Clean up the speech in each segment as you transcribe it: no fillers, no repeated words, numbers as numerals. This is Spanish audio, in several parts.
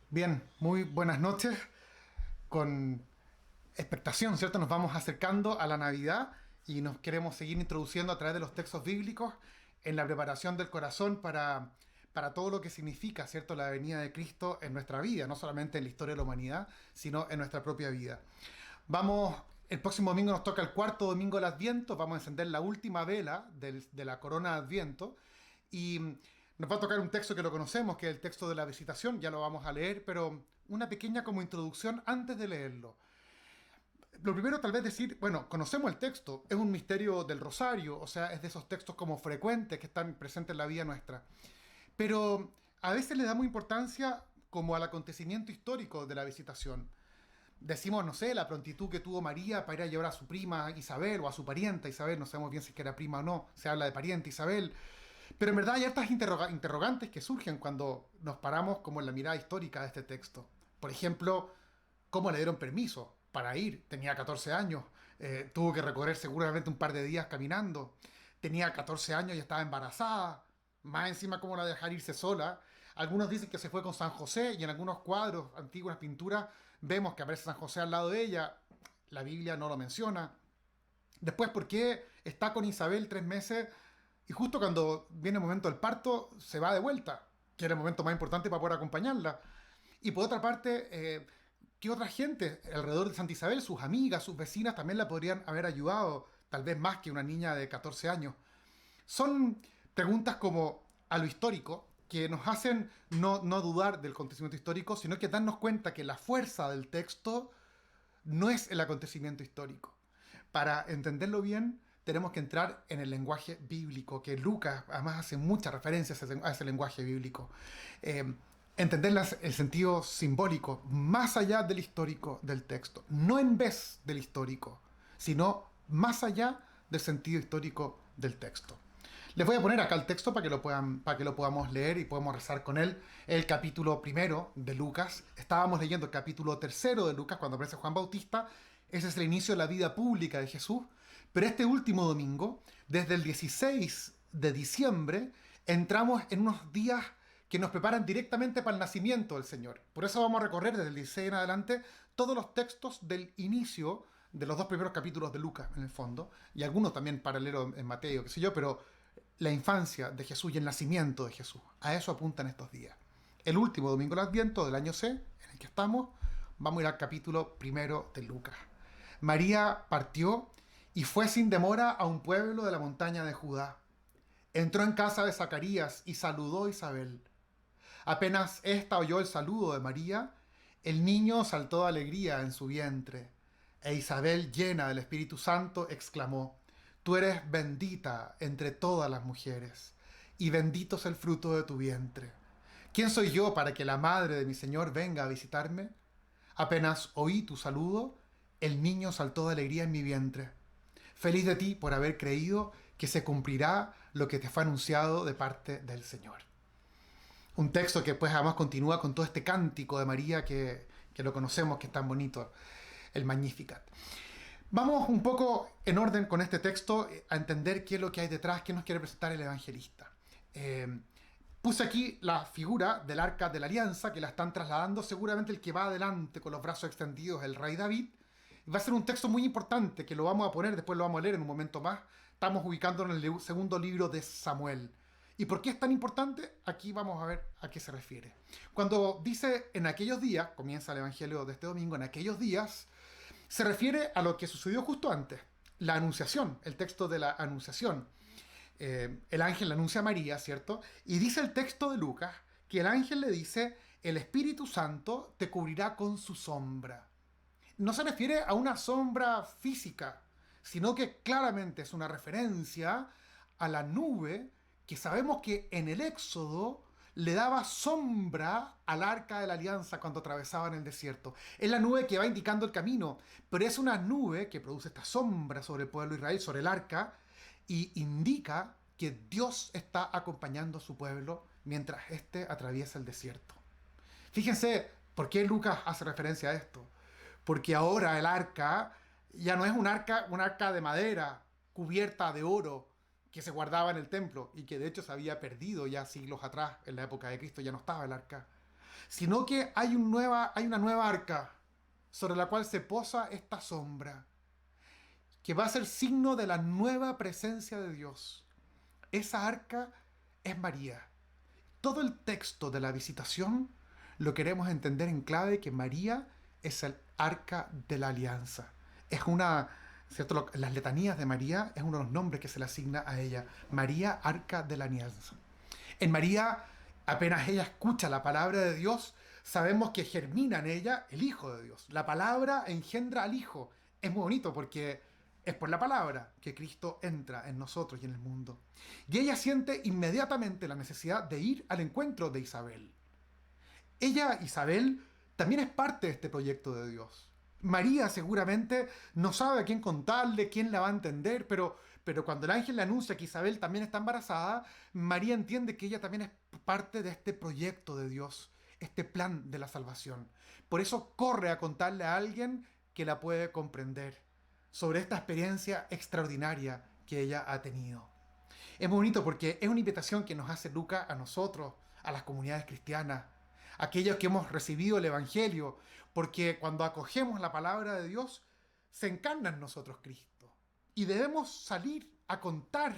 Bien, muy buenas noches. Con expectación, ¿cierto? Nos vamos acercando a la Navidad y nos queremos seguir introduciendo a través de los textos bíblicos en la preparación del corazón para todo lo que significa, ¿cierto? La venida de Cristo en nuestra vida, no solamente en la historia de la humanidad, sino en nuestra propia vida. El próximo domingo nos toca el cuarto domingo del Adviento, vamos a encender la última vela de la corona de Adviento y nos va a tocar un texto que lo conocemos, que es el texto de la visitación, ya lo vamos a leer, pero una pequeña como introducción antes de leerlo. Lo primero tal vez decir, bueno, conocemos el texto, es un misterio del rosario, o sea, es de esos textos como frecuentes que están presentes en la vida nuestra, pero a veces le damos importancia como al acontecimiento histórico de la visitación. Decimos, no sé, la prontitud que tuvo María para ir a llevar a su prima Isabel o a su parienta Isabel, no sabemos bien si es que era prima o no, se habla de pariente Isabel, pero en verdad hay hartas interrogantes que surgen cuando nos paramos como en la mirada histórica de este texto. Por ejemplo, ¿cómo le dieron permiso para ir? Tenía 14 años, tuvo que recorrer seguramente un par de días caminando, tenía 14 años y estaba embarazada, más encima cómo la dejar irse sola. Algunos dicen que se fue con San José y en algunos cuadros, antiguas pinturas, vemos que aparece San José al lado de ella. La Biblia no lo menciona. Después, ¿por qué está con Isabel 3 meses y justo cuando viene el momento del parto se va de vuelta? Que era el momento más importante para poder acompañarla. Y por otra parte, ¿qué otra gente alrededor de Santa Isabel, sus amigas, sus vecinas, también la podrían haber ayudado? Tal vez más que una niña de 14 años. Son preguntas como a lo histórico que nos hacen no dudar del acontecimiento histórico, sino que darnos cuenta que la fuerza del texto no es el acontecimiento histórico. Para entenderlo bien, tenemos que entrar en el lenguaje bíblico, que Lucas además hace muchas referencias a ese lenguaje bíblico. Eh, Entender el sentido simbólico, más allá del histórico del texto, no en vez del histórico, sino más allá del sentido histórico del texto. Les voy a poner acá el texto para que lo podamos leer y podamos rezar con él. El capítulo primero de Lucas. Estábamos leyendo el capítulo tercero de Lucas cuando aparece Juan Bautista. Ese es el inicio de la vida pública de Jesús. Pero este último domingo, desde el 16 de diciembre, entramos en unos días que nos preparan directamente para el nacimiento del Señor. Por eso vamos a recorrer desde el 16 en adelante todos los textos del inicio de los dos primeros capítulos de Lucas, en el fondo, y algunos también paralelos en Mateo, qué sé yo, pero la infancia de Jesús y el nacimiento de Jesús. A eso apuntan estos días. El último domingo del Adviento del año C, en el que estamos, vamos a ir al capítulo primero de Lucas. María partió y fue sin demora a un pueblo de la montaña de Judá. Entró en casa de Zacarías y saludó a Isabel. Apenas ésta oyó el saludo de María, el niño saltó de alegría en su vientre. E Isabel, llena del Espíritu Santo, exclamó: Tú eres bendita entre todas las mujeres, y bendito es el fruto de tu vientre. ¿Quién soy yo para que la madre de mi Señor venga a visitarme? Apenas oí tu saludo, el niño saltó de alegría en mi vientre. Feliz de ti por haber creído que se cumplirá lo que te fue anunciado de parte del Señor. Un texto que pues además continúa con todo este cántico de María que lo conocemos, que es tan bonito, el Magnificat. Vamos un poco en orden con este texto a entender qué es lo que hay detrás, qué nos quiere presentar el evangelista. Puse aquí la figura del arca de la alianza que la están trasladando, seguramente el que va adelante con los brazos extendidos, el rey David. Va a ser un texto muy importante que lo vamos a poner, después lo vamos a leer en un momento más. Estamos ubicándonos en el segundo libro de Samuel. ¿Y por qué es tan importante? Aquí vamos a ver a qué se refiere. Cuando dice en aquellos días, comienza el evangelio de este domingo, en aquellos días, se refiere a lo que sucedió justo antes, la anunciación, el texto de la anunciación. El ángel le anuncia a María, ¿cierto? Y dice el texto de Lucas que el ángel le dice: el Espíritu Santo te cubrirá con su sombra. No se refiere a una sombra física, sino que claramente es una referencia a la nube que sabemos que en el Éxodo le daba sombra al arca de la alianza cuando atravesaban el desierto. Es la nube que va indicando el camino, pero es una nube que produce esta sombra sobre el pueblo de Israel, sobre el arca, y indica que Dios está acompañando a su pueblo mientras éste atraviesa el desierto. Fíjense por qué Lucas hace referencia a esto. Porque ahora el arca ya no es un arca de madera cubierta de oro que se guardaba en el templo y que de hecho se había perdido ya siglos atrás, en la época de Cristo ya no estaba el arca. sino que hay una nueva arca sobre la cual se posa esta sombra, que va a ser signo de la nueva presencia de Dios. Esa arca es María. Todo el texto de la visitación lo queremos entender en clave que María es el arca de la alianza. Es una, ¿cierto? Las letanías de María es uno de los nombres que se le asigna a ella. María, arca de la alianza. En María, apenas ella escucha la palabra de Dios, sabemos que germina en ella el Hijo de Dios. La palabra engendra al Hijo. Es muy bonito porque es por la palabra que Cristo entra en nosotros y en el mundo. Y ella siente inmediatamente la necesidad de ir al encuentro de Isabel. Ella, Isabel, también es parte de este proyecto de Dios. María seguramente no sabe a quién contarle, quién la va a entender, pero cuando el ángel le anuncia que Isabel también está embarazada, María entiende que ella también es parte de este proyecto de Dios, este plan de la salvación. Por eso corre a contarle a alguien que la puede comprender sobre esta experiencia extraordinaria que ella ha tenido. Es muy bonito porque es una invitación que nos hace Lucas a nosotros, a las comunidades cristianas, aquellos que hemos recibido el Evangelio, porque cuando acogemos la palabra de Dios, se encarna en nosotros Cristo. Y debemos salir a contar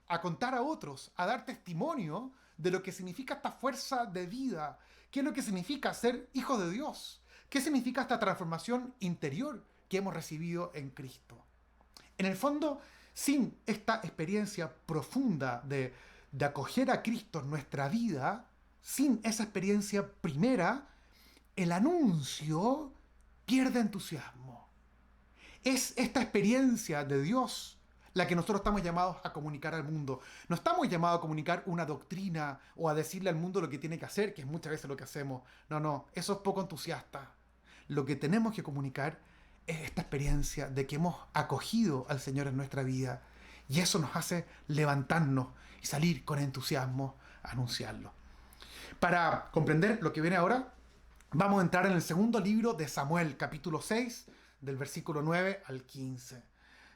a otros, a dar testimonio de lo que significa esta fuerza de vida, qué es lo que significa ser hijos de Dios, qué significa esta transformación interior que hemos recibido en Cristo. En el fondo, sin esta experiencia profunda de acoger a Cristo en nuestra vida, sin esa experiencia primera, el anuncio pierde entusiasmo. Es esta experiencia de Dios la que nosotros estamos llamados a comunicar al mundo. No estamos llamados a comunicar una doctrina o a decirle al mundo lo que tiene que hacer, que es muchas veces lo que hacemos. No, eso es poco entusiasta. Lo que tenemos que comunicar es esta experiencia de que hemos acogido al Señor en nuestra vida. Y eso nos hace levantarnos y salir con entusiasmo a anunciarlo. Para comprender lo que viene ahora, vamos a entrar en el segundo libro de Samuel, capítulo 6, del versículo 9 al 15.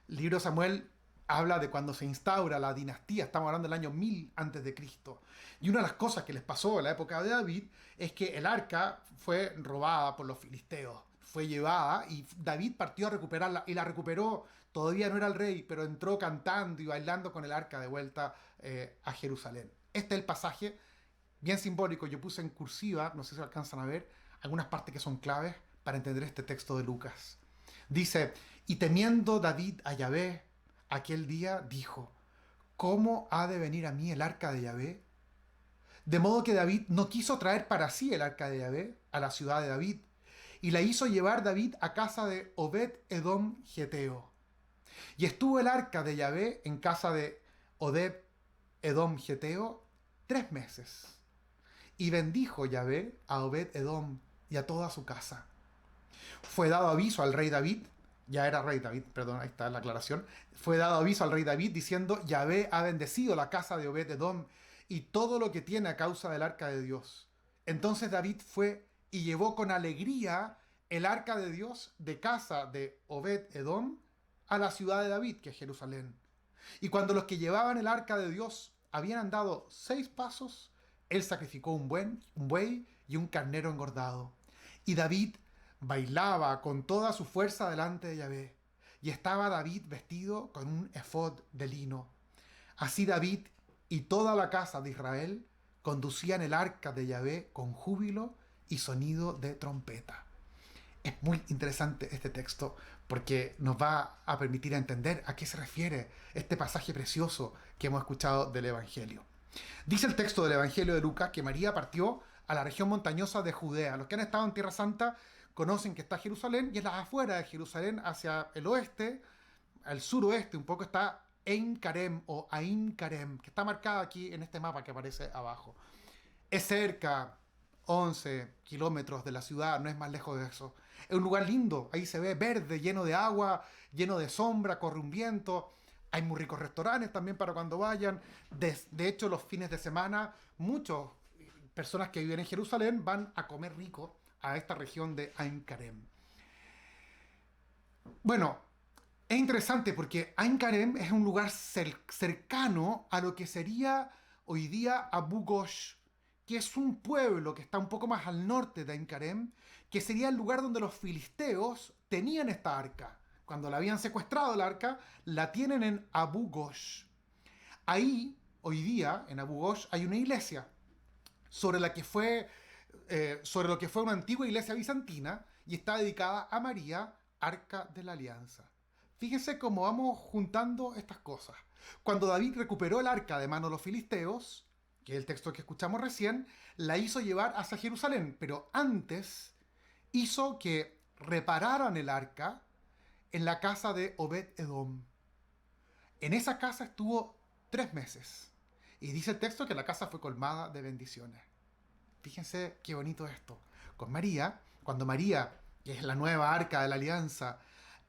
El libro de Samuel habla de cuando se instaura la dinastía, estamos hablando del año 1000 antes de Cristo. Y una de las cosas que les pasó en la época de David es que el arca fue robada por los filisteos, fue llevada y David partió a recuperarla y la recuperó. Todavía no era el rey, pero entró cantando y bailando con el arca de vuelta a Jerusalén. Este es el pasaje bien simbólico. Yo puse en cursiva, no sé si alcanzan a ver, algunas partes que son claves para entender este texto de Lucas. Dice, y temiendo David a Yahvé, aquel día dijo, ¿cómo ha de venir a mí el arca de Yahvé? De modo que David no quiso traer para sí el arca de Yahvé a la ciudad de David, y la hizo llevar David a casa de Obed-Edom Geteo. Y estuvo el arca de Yahvé en casa de Obed-Edom Geteo 3 meses. Y bendijo Yahvé a Obed-Edom y a toda su casa. Fue dado aviso al rey David, ya era rey David, perdón, ahí está la aclaración. Fue dado aviso al rey David diciendo, Yahvé ha bendecido la casa de Obed-Edom y todo lo que tiene a causa del arca de Dios. Entonces David fue y llevó con alegría el arca de Dios de casa de Obed-Edom a la ciudad de David, que es Jerusalén. Y cuando los que llevaban el arca de Dios habían andado 6 pasos, él sacrificó un buey y un carnero engordado. Y David bailaba con toda su fuerza delante de Yahvé. Y estaba David vestido con un efod de lino. Así David y toda la casa de Israel conducían el arca de Yahvé con júbilo y sonido de trompeta. Es muy interesante este texto porque nos va a permitir entender a qué se refiere este pasaje precioso que hemos escuchado del Evangelio. Dice el texto del Evangelio de Lucas que María partió a la región montañosa de Judea. Los que han estado en Tierra Santa conocen que está Jerusalén y en las afueras de Jerusalén, hacia el oeste, al suroeste un poco, está Ein Karem o Ain Karem, que está marcada aquí en este mapa que aparece abajo. Es cerca, 11 kilómetros de la ciudad, no es más lejos de eso. Es un lugar lindo, ahí se ve verde, lleno de agua, lleno de sombra, corre un viento. Hay muy ricos restaurantes también para cuando vayan. De hecho, los fines de semana, muchas personas que viven en Jerusalén van a comer rico a esta región de Ain Karem. Bueno, es interesante porque Ain Karem es un lugar cercano a lo que sería hoy día Abu Ghosh, que es un pueblo que está un poco más al norte de Ain Karem, que sería el lugar donde los filisteos tenían esta arca. Cuando la habían secuestrado el arca, la tienen en Abu Ghosh. Ahí, hoy día, en Abu Ghosh, hay una iglesia sobre sobre lo que fue una antigua iglesia bizantina y está dedicada a María, Arca de la Alianza. Fíjense cómo vamos juntando estas cosas. Cuando David recuperó el arca de manos de los filisteos, que es el texto que escuchamos recién, la hizo llevar hacia Jerusalén, pero antes hizo que repararan el arca en la casa de Obed-Edom. En esa casa estuvo 3 meses. Y dice el texto que la casa fue colmada de bendiciones. Fíjense qué bonito esto. Con María, cuando María, que es la nueva arca de la alianza,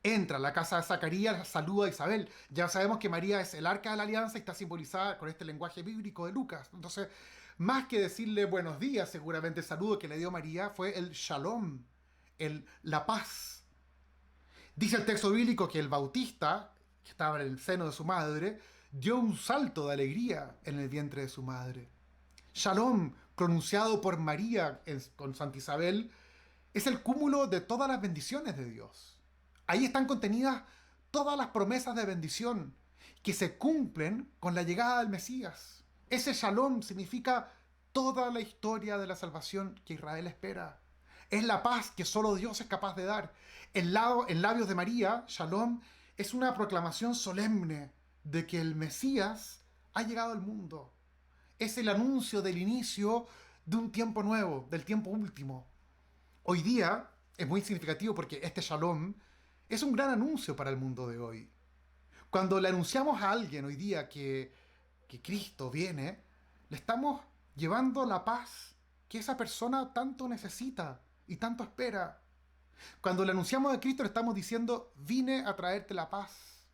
entra a la casa de Zacarías, saluda a Isabel. Ya sabemos que María es el arca de la alianza y está simbolizada con este lenguaje bíblico de Lucas. Entonces, más que decirle buenos días, seguramente el saludo que le dio María fue el shalom, la paz. Dice el texto bíblico que el bautista, que estaba en el seno de su madre, dio un salto de alegría en el vientre de su madre. Shalom, pronunciado por María con Santa Isabel, es el cúmulo de todas las bendiciones de Dios. Ahí están contenidas todas las promesas de bendición que se cumplen con la llegada del Mesías. Ese Shalom significa toda la historia de la salvación que Israel espera. Es la paz que solo Dios es capaz de dar. En labios de María, Shalom es una proclamación solemne de que el Mesías ha llegado al mundo. Es el anuncio del inicio de un tiempo nuevo, del tiempo último. Hoy día es muy significativo porque este Shalom es un gran anuncio para el mundo de hoy. Cuando le anunciamos a alguien hoy día que Cristo viene, le estamos llevando la paz que esa persona tanto necesita y tanto espera. Cuando le anunciamos a Cristo le estamos diciendo, vine a traerte la paz.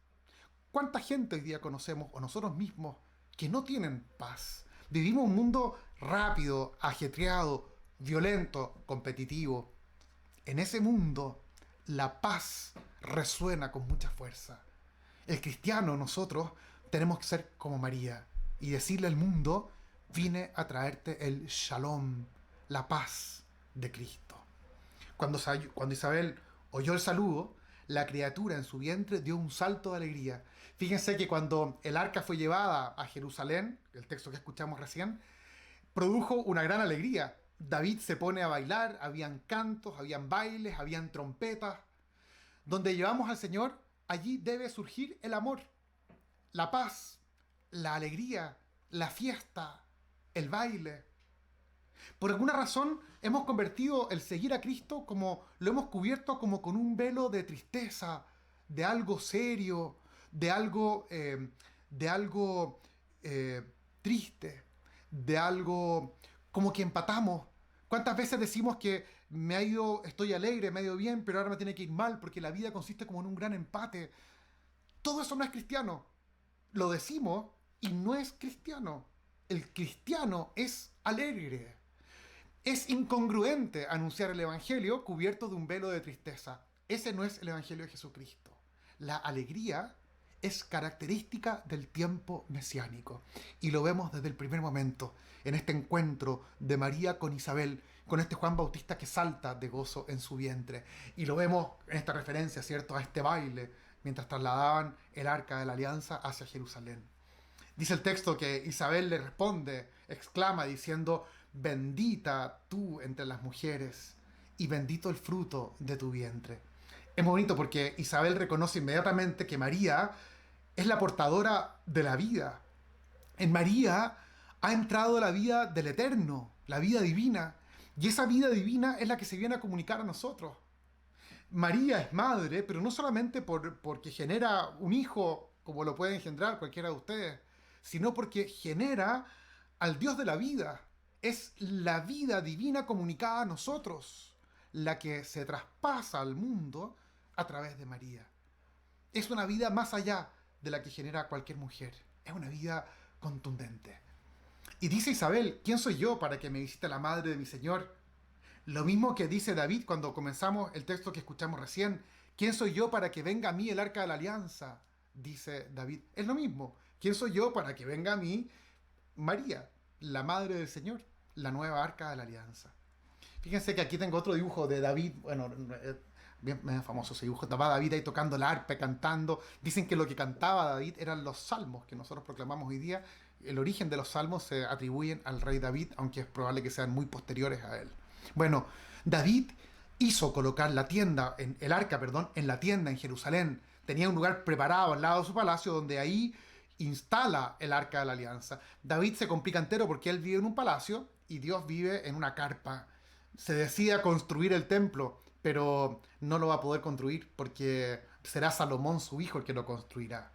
¿Cuánta gente hoy día conocemos, o nosotros mismos, que no tienen paz? Vivimos un mundo rápido, ajetreado, violento, competitivo. En ese mundo, la paz resuena con mucha fuerza. El cristiano, nosotros, tenemos que ser como María y decirle al mundo, vine a traerte el shalom, la paz de Cristo. Cuando Isabel oyó el saludo, la criatura en su vientre dio un salto de alegría. Fíjense que cuando el arca fue llevada a Jerusalén, el texto que escuchamos recién, produjo una gran alegría. David se pone a bailar, habían cantos, habían bailes, habían trompetas. Donde llevamos al Señor, allí debe surgir el amor, la paz, la alegría, la fiesta, el baile. Por alguna razón hemos convertido el seguir a Cristo lo hemos cubierto como con un velo de tristeza, de algo serio, de algo triste, de algo como que empatamos. ¿Cuántas veces decimos que estoy alegre, me ha ido bien, pero ahora me tiene que ir mal porque la vida consiste como en un gran empate? Todo eso no es cristiano. Lo decimos y no es cristiano. El cristiano es alegre. Es incongruente anunciar el Evangelio cubierto de un velo de tristeza. Ese no es el Evangelio de Jesucristo. La alegría es característica del tiempo mesiánico. Y lo vemos desde el primer momento, en este encuentro de María con Isabel, con este Juan Bautista que salta de gozo en su vientre. Y lo vemos en esta referencia, ¿cierto?, a este baile, mientras trasladaban el arca de la alianza hacia Jerusalén. Dice el texto que Isabel le responde, exclama diciendo, bendita tú entre las mujeres y bendito el fruto de tu vientre. Es muy bonito porque Isabel reconoce inmediatamente que María es la portadora de la vida. En María ha entrado la vida del Eterno, la vida divina, y esa vida divina es la que se viene a comunicar a nosotros. María es madre, pero no solamente porque genera un hijo, como lo puede engendrar cualquiera de ustedes, sino porque genera al Dios de la vida. Es la vida divina comunicada a nosotros, la que se traspasa al mundo a través de María. Es una vida más allá de la que genera cualquier mujer. Es una vida contundente. Y dice Isabel, ¿quién soy yo para que me visite la madre de mi Señor? Lo mismo que dice David cuando comenzamos el texto que escuchamos recién. ¿Quién soy yo para que venga a mí el arca de la alianza? Dice David. Es lo mismo. ¿Quién soy yo para que venga a mí María, la madre del Señor, la nueva arca de la alianza. Fíjense que aquí tengo otro dibujo de David, bueno, bien famoso ese dibujo, estaba David ahí tocando el arpa, cantando. Dicen que lo que cantaba David eran los salmos que nosotros proclamamos hoy día. El origen de los salmos se atribuyen al rey David, aunque es probable que sean muy posteriores a él. Bueno, David hizo colocar el arca, en la tienda en Jerusalén. Tenía un lugar preparado al lado de su palacio donde ahí instala el arca de la alianza. David se complica entero porque él vive en un palacio y Dios vive en una carpa. Se decide a construir el templo, pero no lo va a poder construir porque será Salomón su hijo el que lo construirá.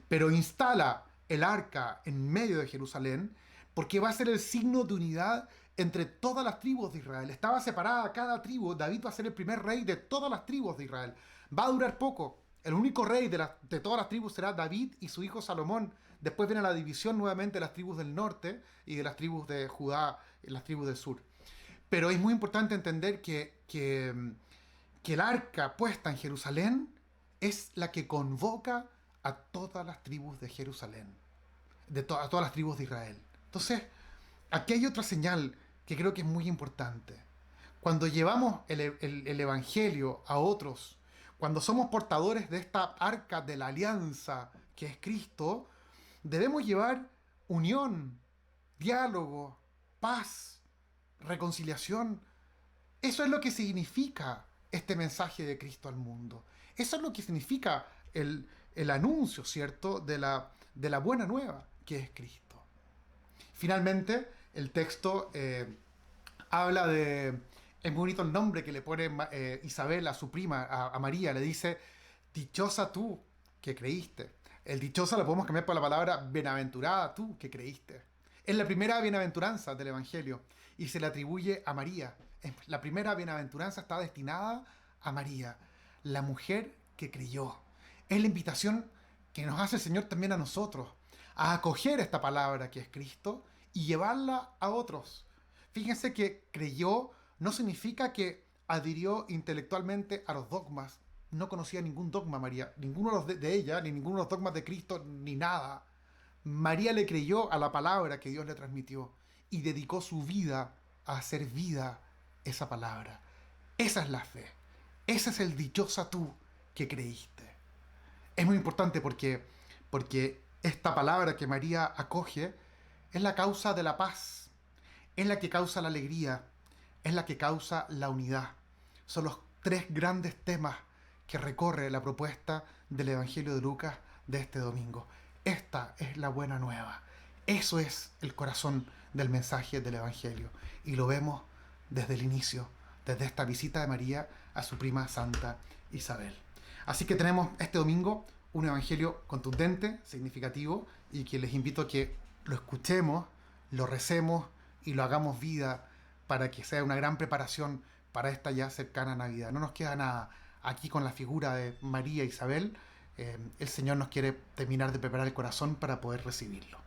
Pero instala el arca en medio de Jerusalén porque va a ser el signo de unidad entre todas las tribus de Israel. Estaba separada cada tribu. David va a ser el primer rey de todas las tribus de Israel. Va a durar poco. El único rey de todas las tribus será David y su hijo Salomón. Después viene la división nuevamente de las tribus del norte y de las tribus de Judá y las tribus del sur. Pero es muy importante entender que el arca puesta en Jerusalén es la que convoca a todas las tribus de Jerusalén, a todas las tribus de Israel. Entonces, aquí hay otra señal que creo que es muy importante. Cuando llevamos el Evangelio a otros, cuando somos portadores de esta arca de la alianza que es Cristo, debemos llevar unión, diálogo, paz, reconciliación. Eso es lo que significa este mensaje de Cristo al mundo. Eso es lo que significa el anuncio, ¿cierto?, de la buena nueva que es Cristo. Finalmente, el texto habla de... Es muy bonito el nombre que le pone Isabel a su prima, a María. Le dice, dichosa tú que creíste. El dichosa lo podemos cambiar por la palabra bienaventurada tú que creíste. Es la primera bienaventuranza del Evangelio y se le atribuye a María. La primera bienaventuranza está destinada a María, la mujer que creyó. Es la invitación que nos hace el Señor también a nosotros, a acoger esta palabra que es Cristo y llevarla a otros. Fíjense que creyó no significa que adhirió intelectualmente a los dogmas. No conocía ningún dogma María, ninguno de ella, ni ninguno de los dogmas de Cristo, ni nada. María le creyó a la palabra que Dios le transmitió y dedicó su vida a hacer vida esa palabra. Esa es la fe. Ese es el dichosa tú que creíste. Es muy importante porque esta palabra que María acoge es la causa de la paz, es la que causa la alegría, es la que causa la unidad. Son los tres grandes temas que recorre la propuesta del Evangelio de Lucas de este domingo. Esta es la buena nueva. Eso es el corazón del mensaje del Evangelio. Y lo vemos desde el inicio, desde esta visita de María a su prima santa Isabel. Así que tenemos este domingo un Evangelio contundente, significativo, y que les invito a que lo escuchemos, lo recemos y lo hagamos vida para que sea una gran preparación para esta ya cercana Navidad. No nos queda nada. Aquí con la figura de María e Isabel, el Señor nos quiere terminar de preparar el corazón para poder recibirlo.